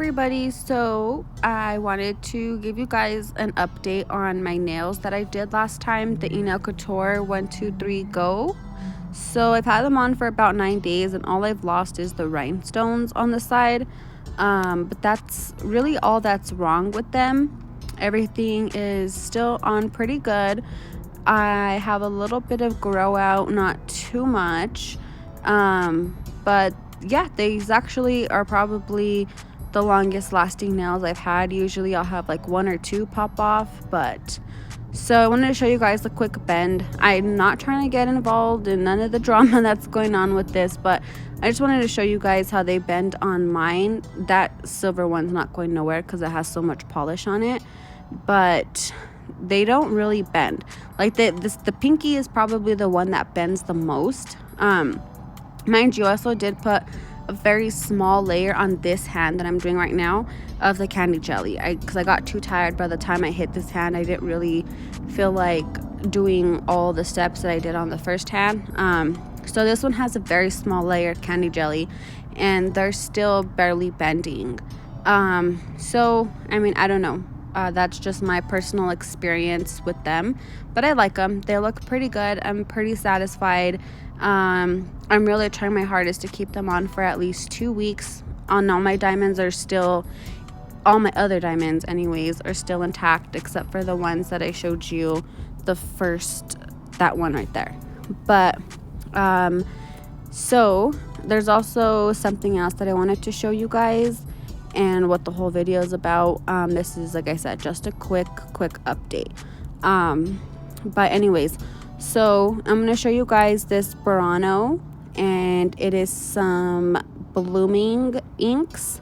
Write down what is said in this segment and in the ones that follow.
everybody, so I wanted to give you guys an update on my nails that I did last time, the Enailcouture 123 Go. So I've had them on for about 9 days and all I've lost is the rhinestones on the side, but that's really all that's wrong with them. Everything is still on pretty good. I have a little bit of grow out, not too much, but yeah, these actually are probably the longest lasting nails I've had. Usually I'll have like 1 or 2 pop off, but so I wanted to show you guys a quick bend. I'm not trying to get involved in none of the drama that's going on with this, but I just wanted to show you guys how they bend on mine. That silver one's not going nowhere because it has so much polish on it, but they don't really bend. Like the pinky is probably the one that bends the most. Mind you, I also did put a very small layer on this hand that I'm doing right now of the candy jelly, because I got too tired by the time I hit this hand. I didn't really feel like doing all the steps that I did on the first hand. So this one has a very small layer of candy jelly and they're still barely bending. So I mean, I don't know, that's just my personal experience with them, but I like them. They look pretty good. I'm pretty satisfied. I'm really trying my hardest to keep them on for at least 2 weeks. On all my diamonds are still, all my other diamonds anyways, are still intact except for the ones that I showed you the first, that one right there. But so there's also something else that I wanted to show you guys and what the whole video is about. This is, like I said, just a quick update. But anyways, so I'm going to show you guys this Burano, and it is some blooming inks.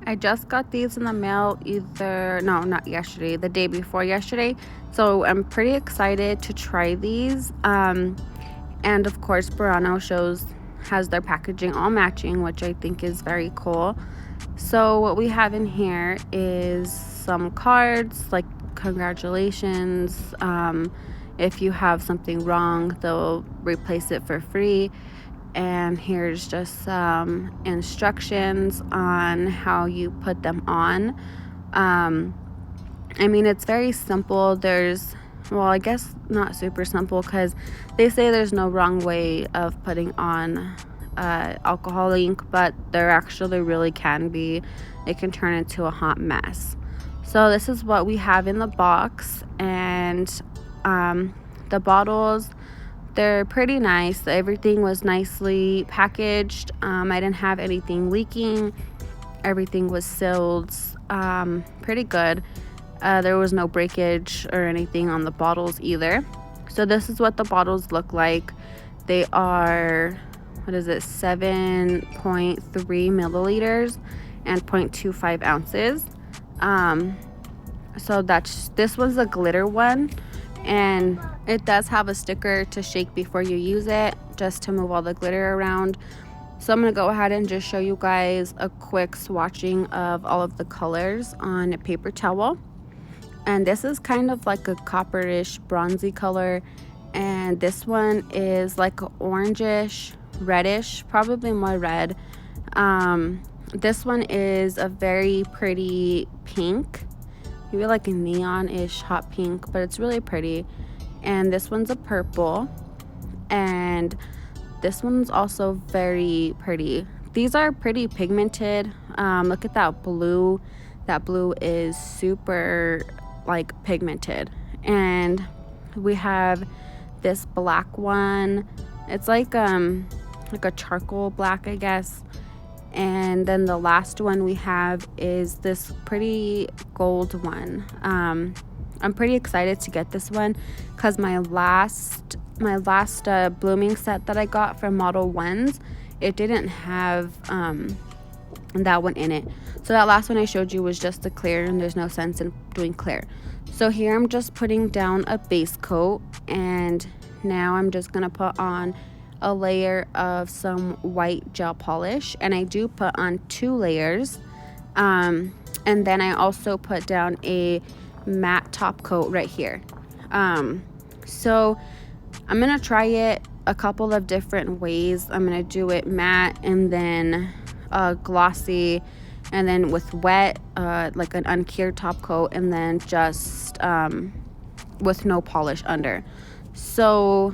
I just got these in the mail not yesterday, the day before yesterday. So I'm pretty excited to try these. And of course, Burano has their packaging all matching, which I think is very cool. So what we have in here is some cards like congratulations. If you have something wrong, they'll replace it for free. And here's just some instructions on how you put them on. I mean, it's very simple. Well, I guess not super simple, because they say there's no wrong way of putting on alcohol ink, but there actually really can be. It can turn into a hot mess. So this is what we have in the box, and the bottles, they're pretty nice. Everything was nicely packaged. I didn't have anything leaking. Everything was sealed pretty good. There was no breakage or anything on the bottles either. So this is what the bottles look like. They are, 7.3 milliliters and 0.25 ounces. So this was a glitter one, and it does have a sticker to shake before you use it, just to move all the glitter around. So I'm going to go ahead and just show you guys a quick swatching of all of the colors on a paper towel. And this is kind of like a copperish bronzy color, and this one is like an orangish reddish, probably more red. This one is a very pretty pink, maybe like a neon-ish hot pink, but it's really pretty. And this one's a purple, and this one's also very pretty. These are pretty pigmented. Look at that blue. That blue is super like pigmented. And we have this black one. It's like a charcoal black, I guess. And then the last one we have is this pretty gold one. I'm pretty excited to get this one because my last blooming set that I got from Modelones, it didn't have that one in it. So that last one I showed you was just the clear, and there's no sense in doing clear. So here I'm just putting down a base coat, and now I'm just gonna put on a layer of some white gel polish, and I do put on 2 layers, and then I also put down a matte top coat right here. So I'm gonna try it a couple of different ways. I'm gonna do it matte and then glossy, and then with wet, like an uncured top coat, and then just with no polish under. So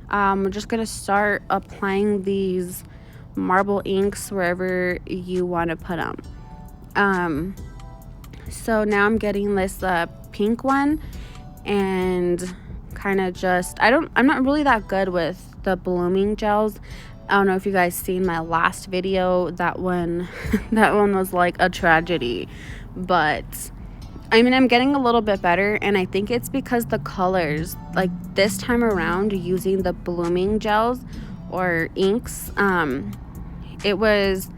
I'm just gonna start applying these marble inks wherever you want to put them. So now I'm getting this pink one, and kind of just, I'm not really that good with the blooming gels. I don't know if you guys seen my last video. That one that one was like a tragedy, but I mean, I'm getting a little bit better, and I think it's because the colors, like this time around using the blooming gels or inks, it was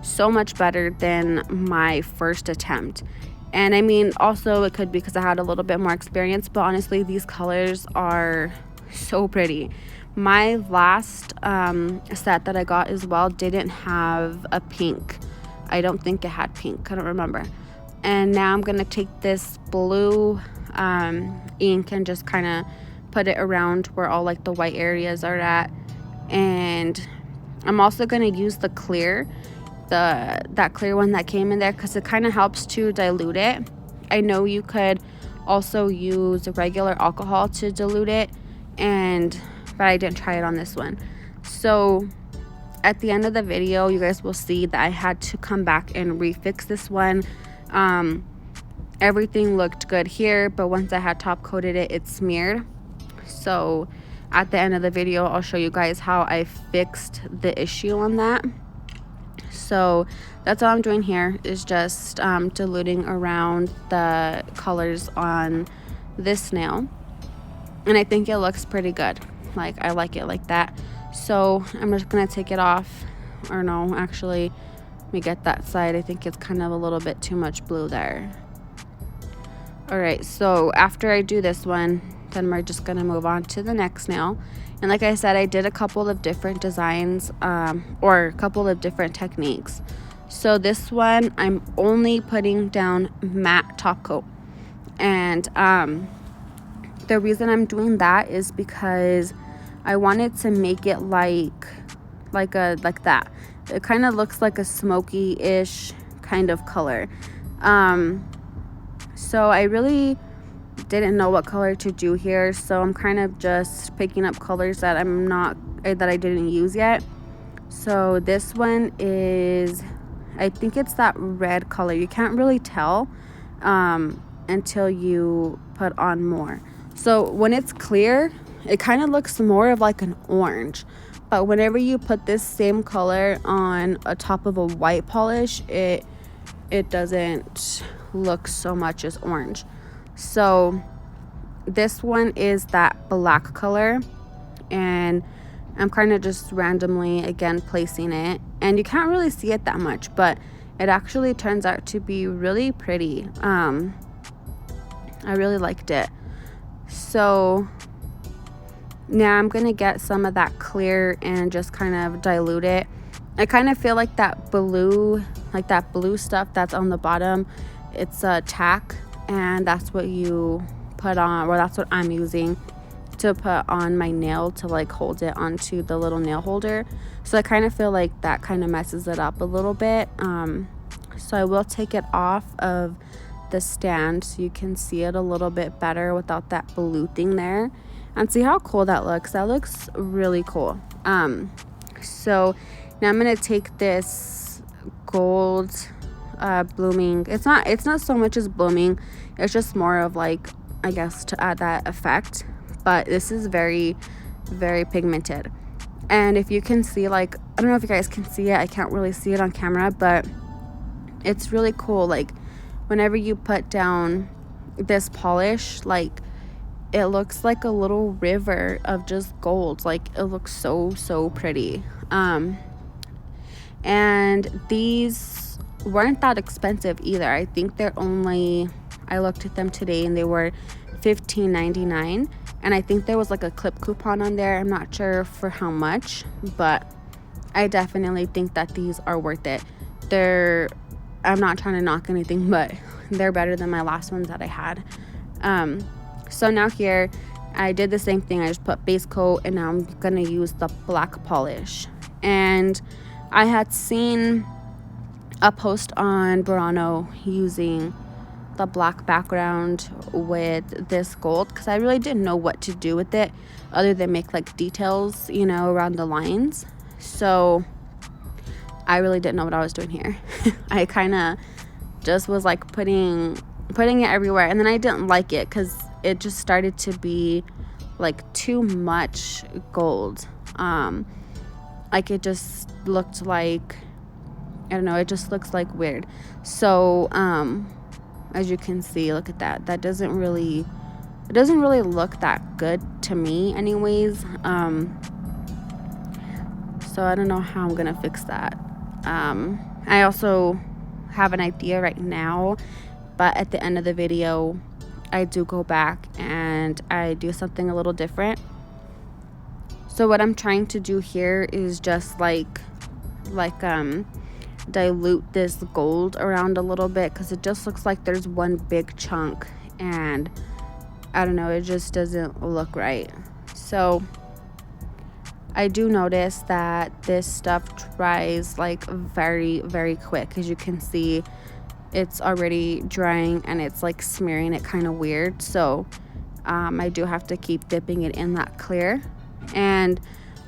so much better than my first attempt. And I mean, also it could be because I had a little bit more experience, but honestly, these colors are so pretty. My last set that I got as well didn't have a pink. I don't think it had pink. I don't remember. And now I'm gonna take this blue ink and just kind of put it around where all like the white areas are at. And I'm also gonna use the clear, that clear one that came in there, because it kind of helps to dilute it. I know you could also use regular alcohol to dilute it, but I didn't try it on this one. So at the end of the video, you guys will see that I had to come back and refix this one. Everything looked good here, but once I had top coated it, it smeared. So at the end of the video, I'll show you guys how I fixed the issue on that. So that's all I'm doing here, is just diluting around the colors on this nail, and I think it looks pretty good. Like, I like it like that. So I'm just gonna take it off, or no, actually, let me get that side. I think it's kind of a little bit too much blue there. All right, so after I do this one, then we're just gonna move on to the next nail. And like I said, I did a couple of different designs, or a couple of different techniques. So this one, I'm only putting down matte top coat. And the reason I'm doing that is because I wanted to make it like that. It kind of looks like a smoky-ish kind of color. So I really didn't know what color to do here, so I'm kind of just picking up colors that I didn't use yet. So this one is, I think it's that red color. You can't really tell until you put on more. So when it's clear, it kind of looks more of like an orange, but whenever you put this same color on a top of a white polish, it doesn't look so much as orange. So this one is that black color, and I'm kind of just randomly again placing it, and you can't really see it that much, but it actually turns out to be really pretty. I really liked it. So now I'm gonna get some of that clear and just kind of dilute it. I kind of feel like that blue stuff that's on the bottom, it's a tack, and that's what you put on, or that's what I'm using to put on my nail to like hold it onto the little nail holder. So I kind of feel like that kind of messes it up a little bit. So I will take it off of the stand so you can see it a little bit better without that blue thing there, and see how cool that looks. That looks really cool. So now I'm gonna take this gold blooming, it's not so much as blooming, it's just more of like, I guess, to add that effect, but this is very, very pigmented. And if you can see, like, I don't know if you guys can see it, I can't really see it on camera, but it's really cool. Like, whenever you put down this polish, like, it looks like a little river of just gold. Like, it looks so pretty. And these weren't that expensive either. I think they're only, I looked at them today and they were $15.99, and I think there was like a clip coupon on there. I'm not sure for how much, but I definitely think that these are worth it. I'm not trying to knock anything, but they're better than my last ones that I had. So now here I did the same thing. I just put base coat, and now I'm gonna use the black polish. And I had seen a post on Burano using the black background with this gold, because I really didn't know what to do with it other than make like details, you know, around the lines. So I really didn't know what I was doing here. I kind of just was like putting it everywhere, and then I didn't like it because it just started to be like too much gold. Like it just looked like, I don't know, it just looks like weird. So as you can see, look at that. That doesn't really, it doesn't really look that good to me anyways. So I don't know how I'm gonna fix that. I also have an idea right now, but at the end of the video I do go back and I do something a little different. So what I'm trying to do here is just like dilute this gold around a little bit, because it just looks like there's one big chunk, and I don't know, it just doesn't look right. So I do notice that this stuff dries like very, very quick. As you can see, it's already drying and it's like smearing it kind of weird. So I do have to keep dipping it in that clear. And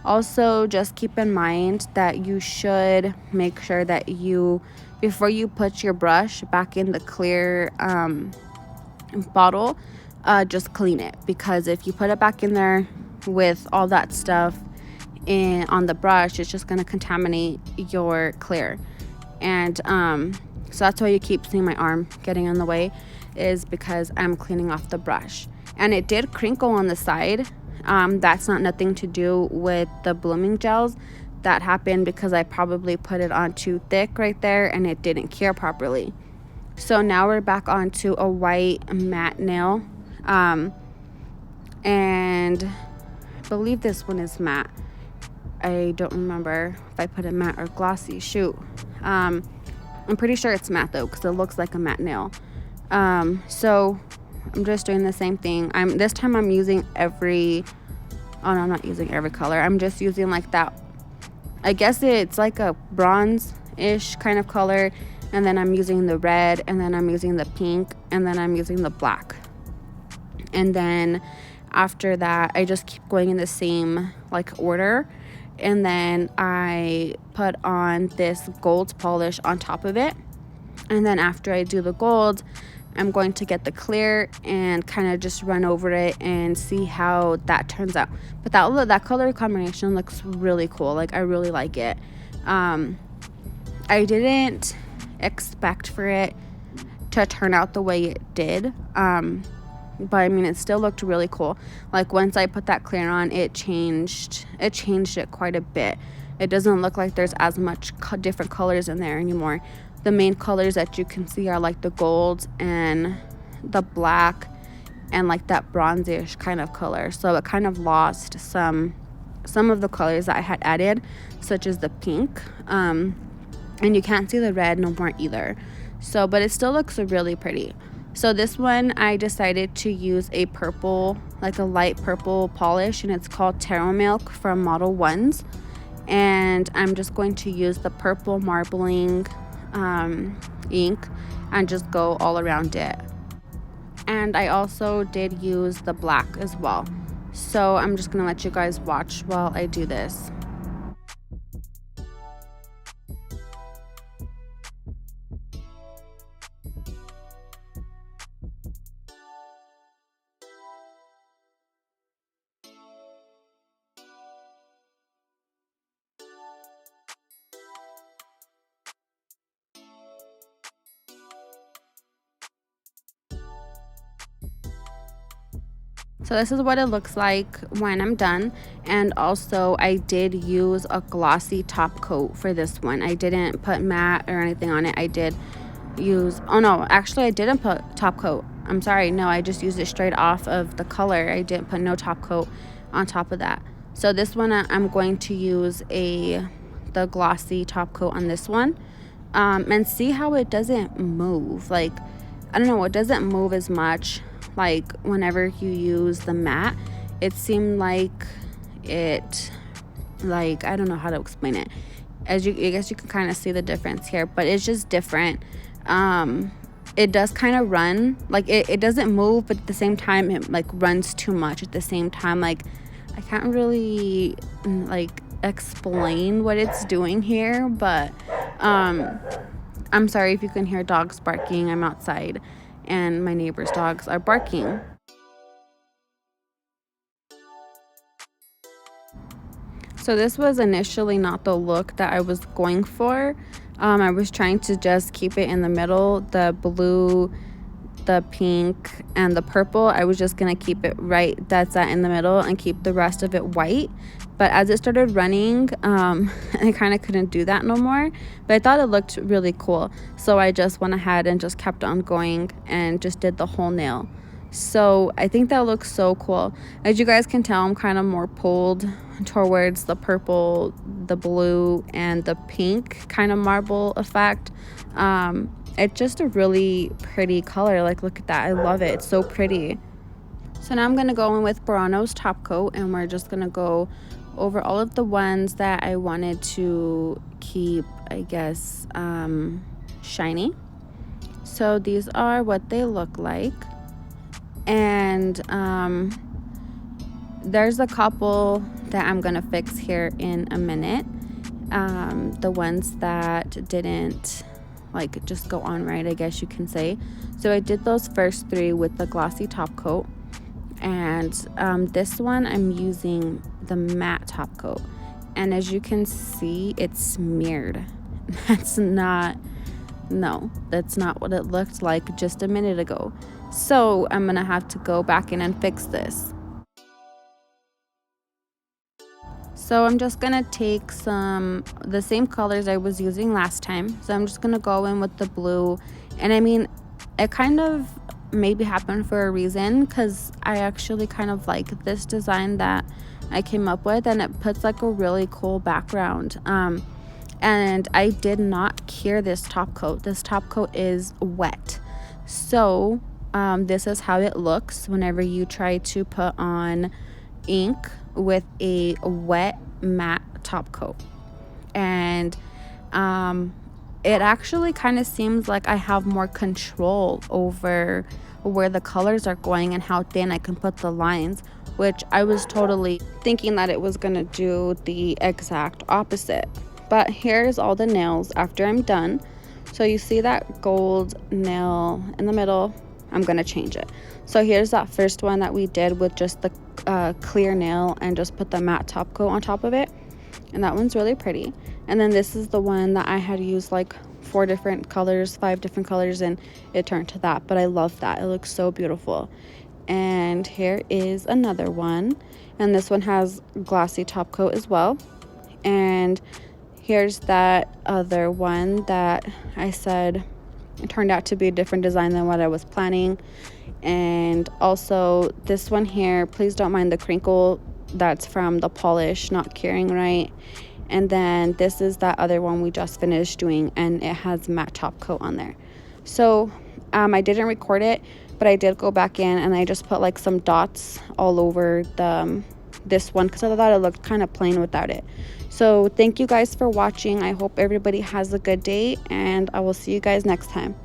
also just keep in mind that you should make sure that you, before you put your brush back in the clear bottle, just clean it, because if you put it back in there with all that stuff on the brush, it's just going to contaminate your clear. And so that's why you keep seeing my arm getting in the way, is because I'm cleaning off the brush. And it did crinkle on the side. That's not nothing to do with the blooming gels. That happened because I probably put it on too thick right there and it didn't cure properly. So now we're back onto a white matte nail, and I believe this one is matte. I don't remember if I put it matte or glossy. Shoot. I'm pretty sure it's matte though, because it looks like a matte nail. So I'm just doing the same thing. This time I'm using every, oh no, I'm not using every color. I'm just using like that, I guess it's like a bronze-ish kind of color, and then I'm using the red, and then I'm using the pink, and then I'm using the black. And then after that, I just keep going in the same like order. And then I put on this gold polish on top of it. And then after I do the gold, I'm going to get the clear and kind of just run over it and see how that turns out. But that color combination looks really cool. Like, I really like it. I didn't expect for it to turn out the way it did. But I mean, it still looked really cool. Like, once I put that clear on, it changed it quite a bit. It doesn't look like there's as much different colors in there anymore. The main colors that you can see are like the gold and the black and like that bronzish kind of color. So it kind of lost some of the colors that I had added, such as the pink. And you can't see the red no more either. So, but it still looks really pretty. So this one, I decided to use a purple, like a light purple polish, and it's called Taro Milk from Modelones. And I'm just going to use the purple marbling ink and just go all around it. And I also did use the black as well. So I'm just gonna let you guys watch while I do this. So this is what it looks like when I'm done. And also I did use a glossy top coat for this one. I didn't put matte or anything on it. I did use, oh no, actually I didn't put top coat. I'm sorry, no, I just used it straight off of the color. I didn't put no top coat on top of that. So this one, I'm going to use the glossy top coat on this one, and see how it doesn't move. Like, I don't know, it doesn't move as much. Like, whenever you use the matte, it seemed like it, like, I don't know how to explain it. As I guess you can kind of see the difference here, but it's just different. It does kind of run, like it doesn't move, but at the same time it like runs too much at the same time. Like I can't really like explain what it's doing here, but I'm sorry if you can hear dogs barking. I'm outside and my neighbor's dogs are barking. So this was initially not the look that I was going for. I was trying to just keep it in the middle, the blue, the pink, and the purple. I was just gonna keep it right that's that in the middle and keep the rest of it white. But as it started running, I kind of couldn't do that no more. But I thought it looked really cool, so I just went ahead and just kept on going and just did the whole nail. So I think that looks so cool. As you guys can tell, I'm kind of more pulled towards the purple, the blue, and the pink kind of marble effect. It's just a really pretty color. Like, look at that. I love it. It's so pretty. So now I'm going to go in with Burano's top coat, and we're just going to go over all of the ones that I wanted to keep, I guess, shiny. So these are what they look like. And there's a couple that I'm gonna fix here in a minute. The ones that didn't like just go on right, I guess you can say. So I did those first three with the glossy top coat, and this one I'm using the matte top coat, and as you can see, it's smeared. That's not what it looked like just a minute ago. So I'm gonna have to go back in and fix this. So I'm just gonna take the same colors I was using last time. So I'm just gonna go in with the blue, and I mean, it kind of maybe happened for a reason, because I actually kind of like this design that I came up with, and it puts like a really cool background. And I did not cure this top coat. This top coat is wet. So this is how it looks whenever you try to put on ink with a wet matte top coat. And it actually kind of seems like I have more control over where the colors are going and how thin I can put the lines, which I was totally thinking that it was gonna do the exact opposite. But here's all the nails after I'm done. So you see that gold nail in the middle? I'm gonna change it. So here's that first one that we did with just the clear nail and just put the matte top coat on top of it. And that one's really pretty. And then this is the one that I had used like 5 different colors, and it turned to that. But I love that. It looks so beautiful. And here is another one. And this one has glossy top coat as well. And here's that other one that I said it turned out to be a different design than what I was planning. And also this one here, please don't mind the crinkle. That's from the polish not curing right. And then this is that other one we just finished doing, and it has matte top coat on there. So I didn't record it, but I did go back in and I just put like some dots all over this one, because I thought it looked kind of plain without it. So thank you guys for watching. I hope everybody has a good day, and I will see you guys next time.